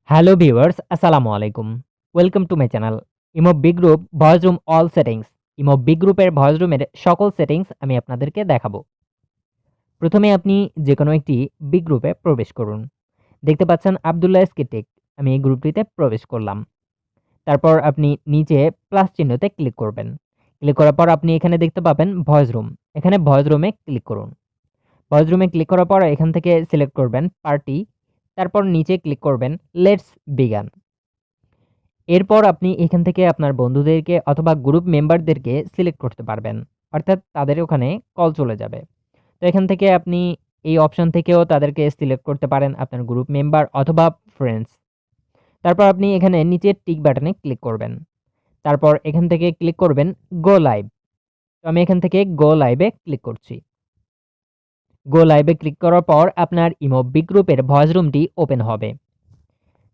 Hello viewers, আসসালামু আলাইকুম। Welcome to my channel. Imo big group voice room all settings. Imo big গ্রুপের voice রুমের সকল settings আমি আপনাদেরকে দেখাবো। প্রথমে আপনি যেকোনো একটি বিগ গ্রুপে প্রবেশ করুন। দেখতে পাচ্ছেন আব্দুল্লাহ এসকে টেক। আমি এই গ্রুপটিতে প্রবেশ করলাম। তারপর আপনি নিচে প্লাস চিহ্নতে ক্লিক করবেন। ক্লিক করার পর আপনি এখানে দেখতে পাবেন ভয়েস রুম। এখানে ভয়েস রুমে ক্লিক করুন। ভয়েস রুমে ক্লিক করার পর এখান থেকে সিলেক্ট করবেন পার্টি। তারপর নিচে ক্লিক করবেন লেটস বিগান। এরপর আপনি এখান থেকে আপনার বন্ধুদেরকে অথবা গ্রুপ মেম্বারদেরকে সিলেক্ট করতে পারবেন। অর্থাৎ তাদের ওখানে কল চলে যাবে। তো এখান থেকে আপনি এই অপশন থেকেও তাদেরকে সিলেক্ট করতে পারেন আপনার গ্রুপ মেম্বার অথবা ফ্রেন্ডস। তারপর আপনি এখানে নিচের টিক বাটনে ক্লিক করবেন। তারপর এখান থেকে ক্লিক করবেন গো লাইভ। তো আমি এখান থেকে গো লাইভে ক্লিক করছি। গো লাইভে ক্লিক করার পর আপনার ইমো বিগ গ্রুপের ভয়েস রুমটি ওপেন হবে।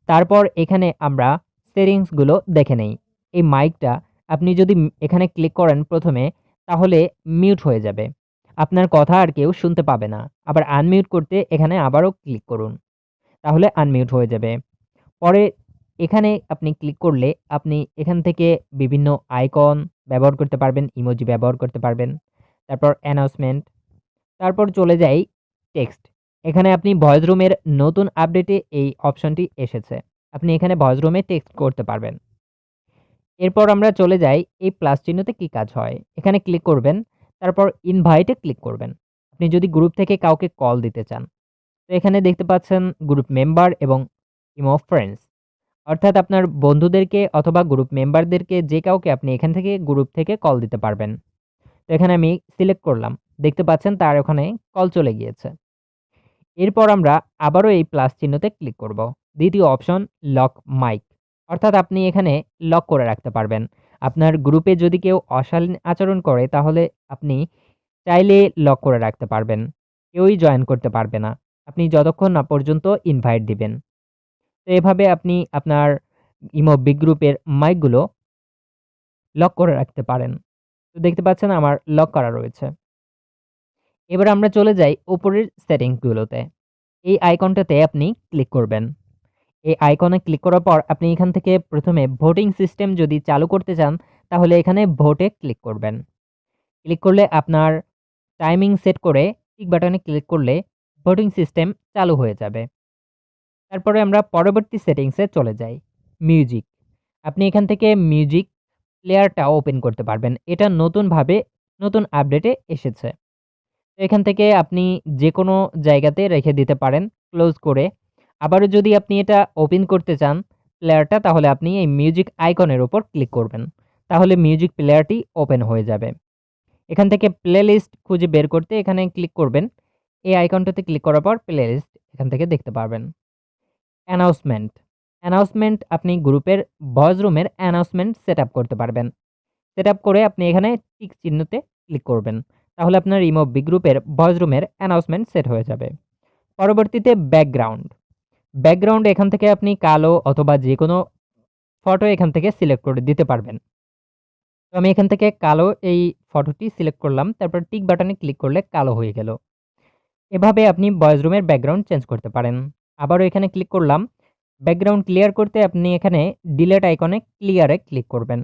তারপর এখানে আমরা সেটিংসগুলো দেখে নেই। এই মাইকটা আপনি যদি এখানে ক্লিক করেন প্রথমে, তাহলে মিউট হয়ে যাবে। আপনার কথা আর কেউ শুনতে পাবে না। আবার আনমিউট করতে এখানে আবারও ক্লিক করুন। তাহলে আনমিউট হয়ে যাবে। পরে এখানে আপনি ক্লিক করলে আপনি এখান থেকে বিভিন্ন আইকন ব্যবহার করতে পারবেন, ইমোজি ব্যবহার করতে পারবেন। তারপর অ্যানাউন্সমেন্ট, তারপর চলে যাই টেক্সট। এখানে আপনি ভয়েস রুমের নতুন আপডেটে এই অপশনটি এসেছে। আপনি এখানে ভয়েস রুমে টেক্সট করতে পারবেন। এরপর আমরা চলে যাই এই প্লাস চিহ্নতে কি কাজ হয়। এখানে ক্লিক করবেন, তারপর ইনভাইটে ক্লিক করবেন। আপনি যদি গ্রুপ থেকে কাউকে কল দিতে চান। তো এখানে দেখতে পাচ্ছেন গ্রুপ মেম্বার এবং ইমো ফ্রেন্ডস। অর্থাৎ আপনার বন্ধুদেরকে অথবা গ্রুপ মেম্বারদেরকে যে কাউকে আপনি এখান থেকে গ্রুপ থেকে কল দিতে পারবেন। তো এখানে আমি সিলেক্ট করলাম। দেখতে পাচ্ছেন তার ওখানে কল চলে গিয়েছে। এরপর আমরা আবারও এই প্লাস চিহ্নতে ক্লিক করব। দ্বিতীয় অপশন লক মাইক। অর্থাৎ আপনি এখানে লক করে রাখতে পারবেন। আপনার গ্রুপে যদি কেউ অশালীন আচরণ করে তাহলে আপনি চাইলে লক করে রাখতে পারবেন। কেউই জয়েন করতে পারবে না। আপনি যতক্ষণ না পর্যন্ত ইনভাইট দিবেন। তো এভাবে আপনি আপনার ইমো বিগ গ্রুপের মাইকগুলো লক করে রাখতে পারেন। তো দেখতে পাচ্ছেন আমার লক করা রয়েছে। এবার আমরা চলে যাই উপরের সেটিংসগুলোতে। এই আইকনটাতে আপনি ক্লিক করবেন। এই আইকনে ক্লিক করার পর আপনি এখান থেকে প্রথমে ভোটিং সিস্টেম যদি চালু করতে চান, তাহলে এখানে ভোটে ক্লিক করবেন। ক্লিক করলে আপনার টাইমিং সেট করে টিক বাটনে ক্লিক করলে ভোটিং সিস্টেম চালু হয়ে যাবে। তারপরে আমরা পরবর্তী সেটিংসে চলে যাই। মিউজিক। আপনি এখান থেকে মিউজিক প্লেয়ারটা ওপেন করতে পারবেন। এটা নতুনভাবে নতুন আপডেটে এসেছে। তো এখান থেকে আপনি যেকোনো জায়গাতে রেখে দিতে পারেন ক্লোজ করে। আবারও যদি আপনি এটা ওপেন করতে চান প্লেয়ারটা, তাহলে আপনি এই মিউজিক আইকনের উপর ক্লিক করবেন। তাহলে মিউজিক প্লেয়ারটি ওপেন হয়ে যাবে। এখান থেকে প্লেলিস্ট খুঁজে বের করতে এখানে ক্লিক করবেন। এই আইকনটাতে ক্লিক করার পর প্লেলিস্ট এখান থেকে দেখতে পারবেন। অ্যানাউন্সমেন্ট। অ্যানাউন্সমেন্ট আপনি গ্রুপের ভয়েস রুমের অ্যানাউন্সমেন্ট সেটআপ করতে পারবেন। সেটআপ করে আপনি এখানে টিক চিহ্নতে ক্লিক করবেন। তাহলে আপনার ইমো বিগ গ্রুপের ভয়েস রুমের অ্যানাউন্সমেন্ট সেট হয়ে যাবে। পরবর্তীতে ব্যাকগ্রাউন্ড। ব্যাকগ্রাউন্ড এখান থেকে আপনি কালো অথবা যেকোনো ফটো এখান থেকে সিলেক্ট করে দিতে পারবেন। তো আমি এখান থেকে কালো এই ফটোটি সিলেক্ট করলাম। তারপর টিক বাটনে ক্লিক করলে কালো হয়ে গেল। এভাবে আপনি ভয়েস রুমের ব্যাকগ্রাউন্ড চেঞ্জ করতে পারেন। আবারও এখানে ক্লিক করলাম। ব্যাকগ্রাউন্ড ক্লিয়ার করতে আপনি এখানে ডিলেট আইকনে ক্লিয়ারে ক্লিক করবেন।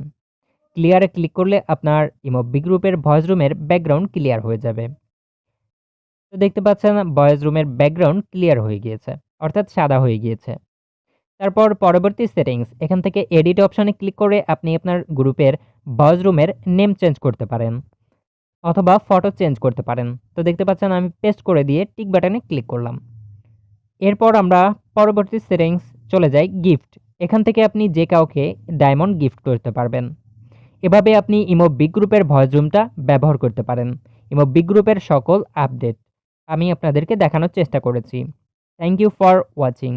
ক্লিয়ারে ক্লিক করলে আপনার ইমো বিগ গ্রুপের ভয়েস রুমের ব্যাকগ্রাউন্ড ক্লিয়ার হয়ে যাবে। তো দেখতে পাচ্ছেন ভয়েস রুমের ব্যাকগ্রাউন্ড ক্লিয়ার হয়ে গিয়েছে, অর্থাৎ সাদা হয়ে গিয়েছে। তারপর পরবর্তী সেটিংস, এখান থেকে এডিট অপশনে ক্লিক করে আপনি আপনার গ্রুপের ভয়েস রুমের নেম চেঞ্জ করতে পারেন অথবা ফটো চেঞ্জ করতে পারেন। তো দেখতে পাচ্ছেন আমি পেস্ট করে দিয়ে টিক বাটনে ক্লিক করলাম। এরপর আমরা পরবর্তী সেটিংস চলে যাই গিফট। এখান থেকে আপনি যে কাউকে ডায়মন্ড গিফট করতে পারবেন। এভাবে আপনি ইমো বিগ গ্রুপের ভয়েস রুমটা ব্যবহার করতে পারেন। ইমো বিগ গ্রুপের সকল আপডেট আমি আপনাদেরকে দেখানোর চেষ্টা করেছি। Thank you for watching.